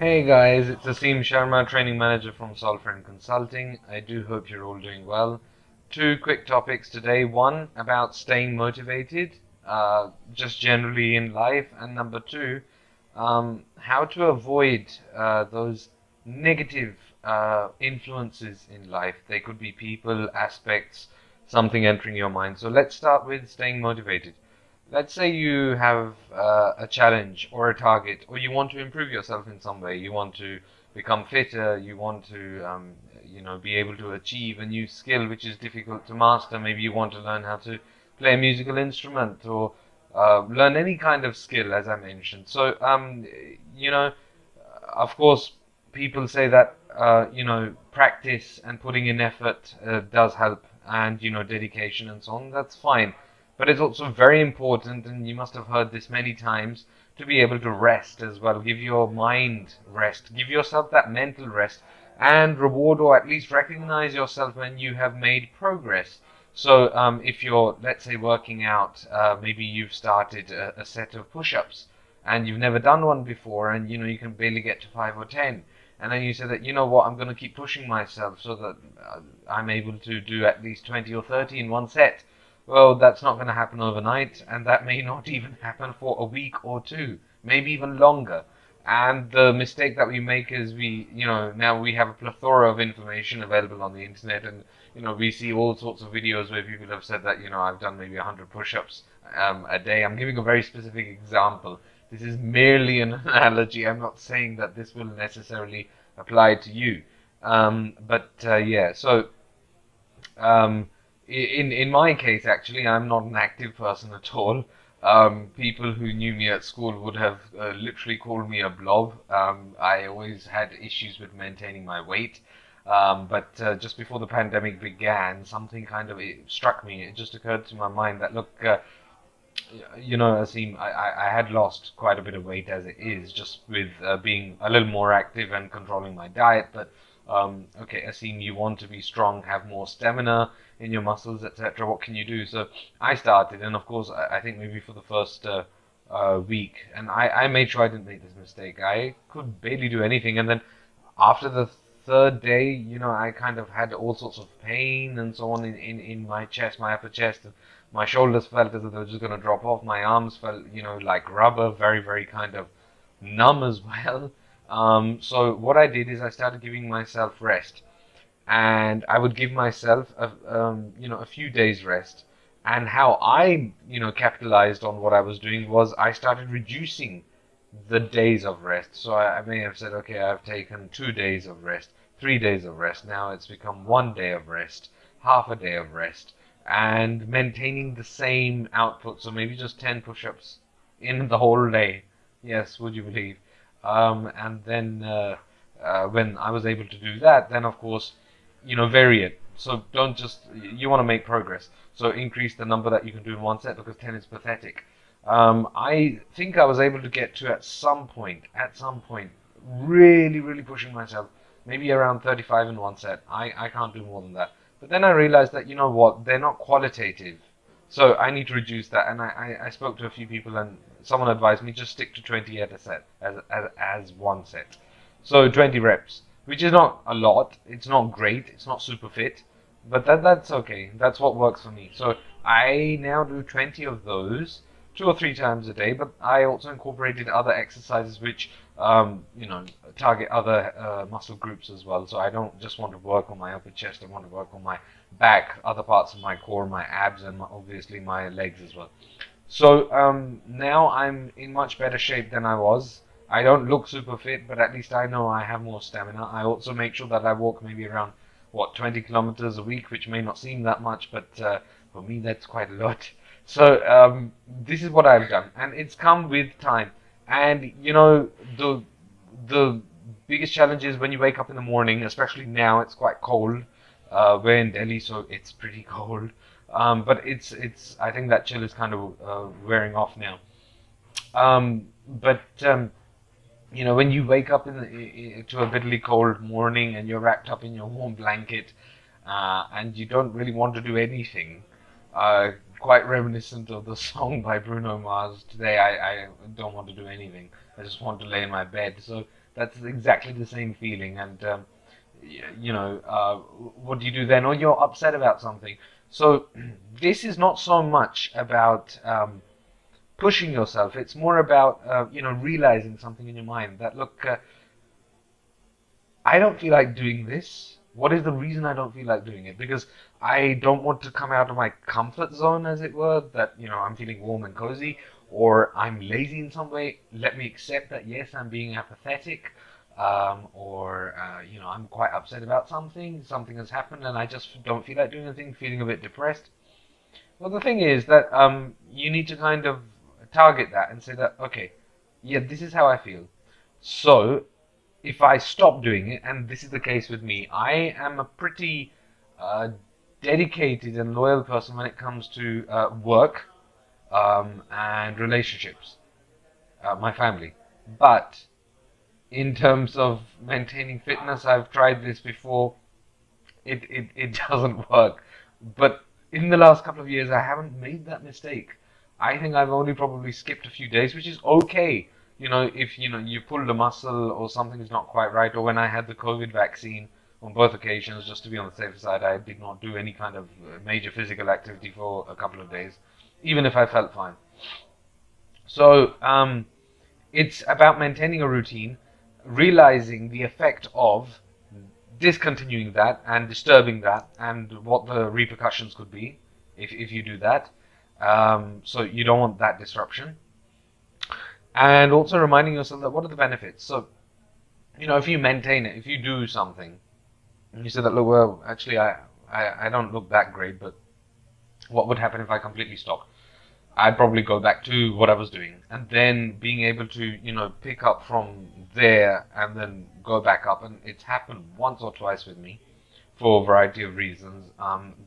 Hey guys, it's Asim Sharma, training manager from Solframe Consulting. I do hope you're all doing well. Two quick topics today. One about staying motivated, just generally in life, and number two, how to avoid those negative influences in life. They could be people, aspects, something entering your mind. So let's start with staying motivated. Let's say you have a challenge or a target, or you want to improve yourself in some way. You want to become fitter. You want to, be able to achieve a new skill which is difficult to master. Maybe you want to learn how to play a musical instrument or learn any kind of skill, as I mentioned. So, of course, people say that practice and putting in effort does help, and dedication and so on. That's fine, but it's also very important, and you must have heard this many times, to be able to rest as well. Give your mind rest. Give yourself that mental rest, and reward or at least recognize yourself when you have made progress. So, if you're, let's say, working out, maybe you've started a set of push-ups and you've never done one before, and you can barely get to 5 or 10, and then you say that I'm going to keep pushing myself so that I'm able to do at least 20 or 30 in one set. Well, that's not going to happen overnight, and that may not even happen for a week or two, maybe even longer. And the mistake that we make is now we have a plethora of information available on the internet, and we see all sorts of videos where people have said that I've done maybe 100 push-ups a day. I'm giving a very specific example. This is merely an analogy. I'm not saying that this will necessarily apply to you. But yeah, so in my case, actually, I'm not an active person at all. People who knew me at school would have literally called me a blob. I always had issues with maintaining my weight. But just before the pandemic began, something kind of it struck me. It just occurred to my mind that, look, Asim, I had lost quite a bit of weight as it is, just with being a little more active and controlling my diet. But okay, Asim, you want to be strong, have more stamina in your muscles, etc. What can you do? So I started, and of course, I think maybe for the first week, and I made sure I didn't make this mistake. I could barely do anything, and then after the third day, I kind of had all sorts of pain and so on in my chest, my upper chest. My shoulders felt as if they were just going to drop off. My arms felt, like rubber, very, very kind of numb as well. So what I did is I started giving myself rest, and I would give myself a few days rest. And how I, capitalized on what I was doing was I started reducing the days of rest. So I may have said, okay, I've taken 2 days of rest, 3 days of rest. Now it's become 1 day of rest, half a day of rest, and maintaining the same output. So maybe just 10 push-ups in the whole day. Yes, would you believe? And then when I was able to do that, then of course, vary it. So don't just, you want to make progress. So increase the number that you can do in one set, because 10 is pathetic. I think I was able to get to at some point, really, really pushing myself, maybe around 35 in one set. I can't do more than that. But then I realized that, what, they're not qualitative. So I need to reduce that. And I spoke to a few people, and someone advised me just stick to 20 at a set, as one set. So 20 reps, which is not a lot. It's not great. It's not super fit. But that's okay. That's what works for me. So I now do 20 of those 2 or 3 times a day, but I also incorporated other exercises which, target other muscle groups as well. So I don't just want to work on my upper chest, I want to work on my back, other parts of my core, my abs, and obviously my legs as well. So now I'm in much better shape than I was. I don't look super fit, but at least I know I have more stamina. I also make sure that I walk maybe around, 20 kilometers a week, which may not seem that much, but for me that's quite a lot. So this is what I've done, and it's come with time. And the biggest challenge is when you wake up in the morning, especially now it's quite cold. We're in Delhi, so it's pretty cold. But it's I think that chill is kind of wearing off now. But when you wake up to a bitterly cold morning and you're wrapped up in your warm blanket, and you don't really want to do anything, quite reminiscent of the song by Bruno Mars, "Today I don't want to do anything. I just want to lay in my bed." So That's exactly the same feeling. And what do you do then? Or you're upset about something. So this is not so much about pushing yourself. It's more about realizing something in your mind that, look, I don't feel like doing this. What is the reason I don't feel like doing it? Because I don't want to come out of my comfort zone, as it were, that, I'm feeling warm and cozy, or I'm lazy in some way. Let me accept that, yes, I'm being apathetic, or, I'm quite upset about something. Something has happened, and I just don't feel like doing anything, feeling a bit depressed. Well, the thing is that you need to kind of target that and say that, okay, yeah, this is how I feel. So if I stop doing it, and this is the case with me, I am a pretty uh, dedicated and loyal person when it comes to work and relationships, my family. But in terms of maintaining fitness, I've tried this before. It doesn't work. But in the last couple of years, I haven't made that mistake. I think I've only probably skipped a few days, which is okay. If you pulled a muscle or something is not quite right, or when I had the COVID vaccine on both occasions, just to be on the safer side, I did not do any kind of major physical activity for a couple of days, even if I felt fine. So it's about maintaining a routine, realizing the effect of discontinuing that and disturbing that and what the repercussions could be if you do that. So you don't want that disruption. And also reminding yourself that what are the benefits. So, if you maintain it, if you do something, and you say that, look, well, actually, I don't look that great, but what would happen if I completely stopped? I'd probably go back to what I was doing, and then being able to, pick up from there and then go back up. And it's happened once or twice with me for a variety of reasons.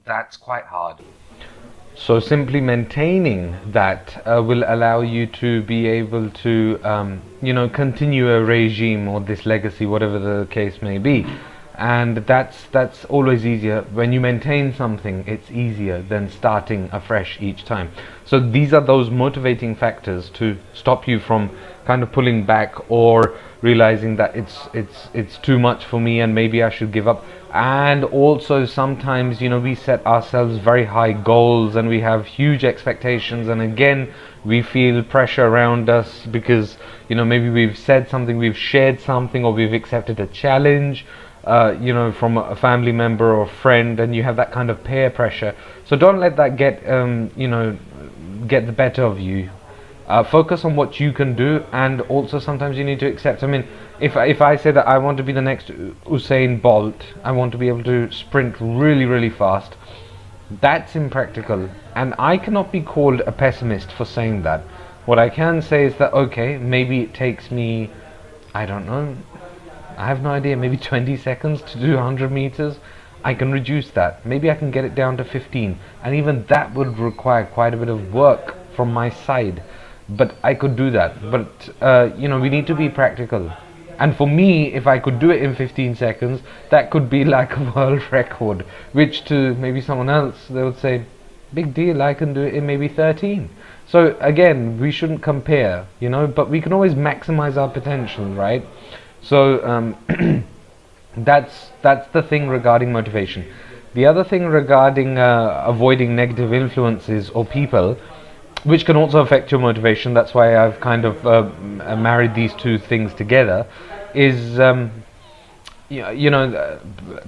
That's quite hard. So simply maintaining that will allow you to be able to, continue a regime or this legacy, whatever the case may be. And that's always easier. When you maintain something, it's easier than starting afresh each time. So these are those motivating factors to stop you from kind of pulling back or realizing that it's too much for me and maybe I should give up. And also sometimes we set ourselves very high goals and we have huge expectations, and again we feel pressure around us because maybe we've said something, we've shared something, or we've accepted a challenge from a family member or friend, and you have that kind of peer pressure. So don't let that get the better of you. Focus on what you can do, and also sometimes you need to accept. I mean, if I say that I want to be the next Usain Bolt, I want to be able to sprint really, really fast. That's impractical, and I cannot be called a pessimist for saying that. What I can say is that, okay, maybe it takes me, I don't know, I have no idea, maybe 20 seconds to do 100 meters. I can reduce that. Maybe I can get it down to 15, and even that would require quite a bit of work from my side. But I could do that. But we need to be practical. And for me, if I could do it in 15 seconds, that could be like a world record, which to maybe someone else, they would say, big deal, I can do it in maybe 13. So again, we shouldn't compare, but we can always maximize our potential, right? So that's the thing regarding motivation. The other thing regarding avoiding negative influences or people, which can also affect your motivation, that's why I've kind of married these two things together, is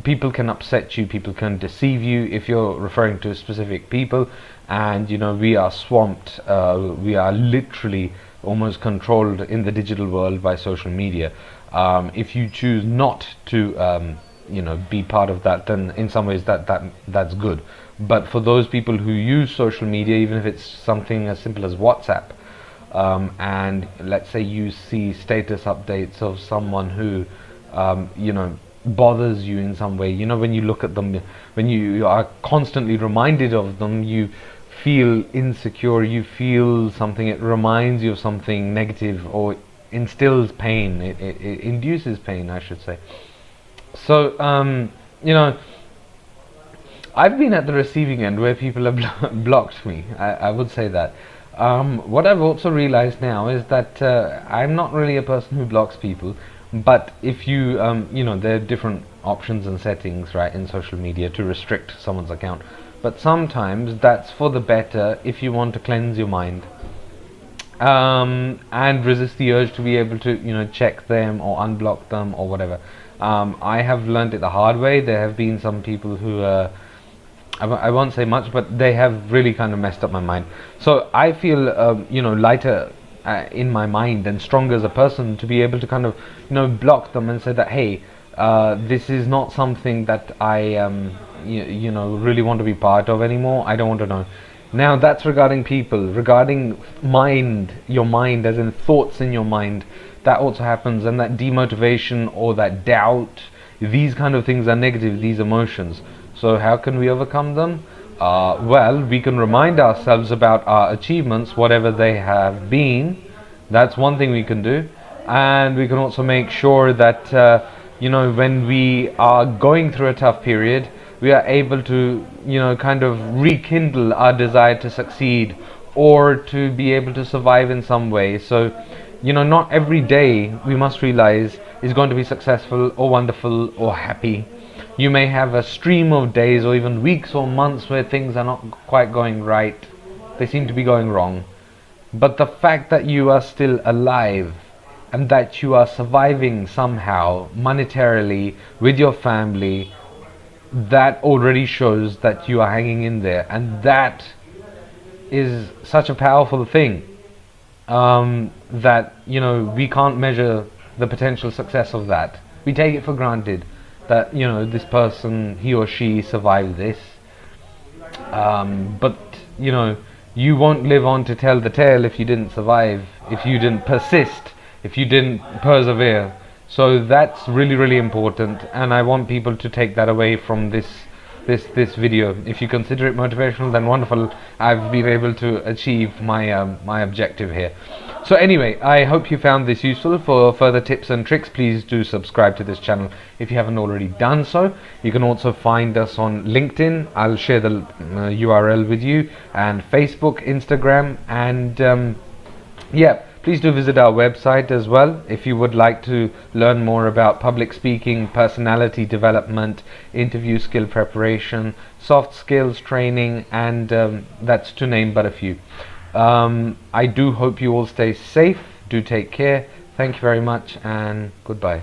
people can upset you, people can deceive you if you're referring to specific people, and we are swamped, we are literally almost controlled in the digital world by social media. If you choose not to be part of that, then in some ways that's good. But for those people who use social media, even if it's something as simple as WhatsApp, and let's say you see status updates of someone who bothers you in some way, when you look at them, when you are constantly reminded of them, you feel insecure, you feel something, it reminds you of something negative, or instills pain, it induces pain, I should say. So I've been at the receiving end where people have blocked me. I would say that. What I've also realized now is that I'm not really a person who blocks people. But if you, there are different options and settings, right, in social media to restrict someone's account. But sometimes that's for the better if you want to cleanse your mind, and resist the urge to be able to, check them or unblock them or whatever. I have learned it the hard way. There have been some people who, I won't say much, but they have really kind of messed up my mind. So I feel, lighter in my mind and stronger as a person to be able to kind of, block them and say that, hey, this is not something that I, really want to be part of anymore. I don't want to know. Now that's regarding people. Regarding mind, your mind, as in thoughts in your mind, that also happens, and that demotivation or that doubt, these kind of things are negative, these emotions. So how can we overcome them? Well, we can remind ourselves about our achievements, whatever they have been. That's one thing we can do. And we can also make sure that, when we are going through a tough period, we are able to, kind of rekindle our desire to succeed or to be able to survive in some way. So, not every day, we must realize, is going to be successful or wonderful or happy. You may have a stream of days or even weeks or months where things are not quite going right. They seem to be going wrong. But the fact that you are still alive and that you are surviving somehow monetarily with your family, that already shows that you are hanging in there, and that is such a powerful thing, that we can't measure the potential success of that. We take it for granted that this person, he or she, survived this, but you won't live on to tell the tale if you didn't survive, if you didn't persist, if you didn't persevere. So that's really, really important, and I want people to take that away from this video. If you consider it motivational, then wonderful. I've been able to achieve my objective here. So anyway, I hope you found this useful. For further tips and tricks, please do subscribe to this channel if you haven't already done so. You can also find us on LinkedIn. I'll share the URL with you, and Facebook, Instagram, and yeah, please do visit our website as well if you would like to learn more about public speaking, personality development, interview skill preparation, soft skills training, and that's to name but a few. I do hope you all stay safe. Do take care. Thank you very much, and goodbye.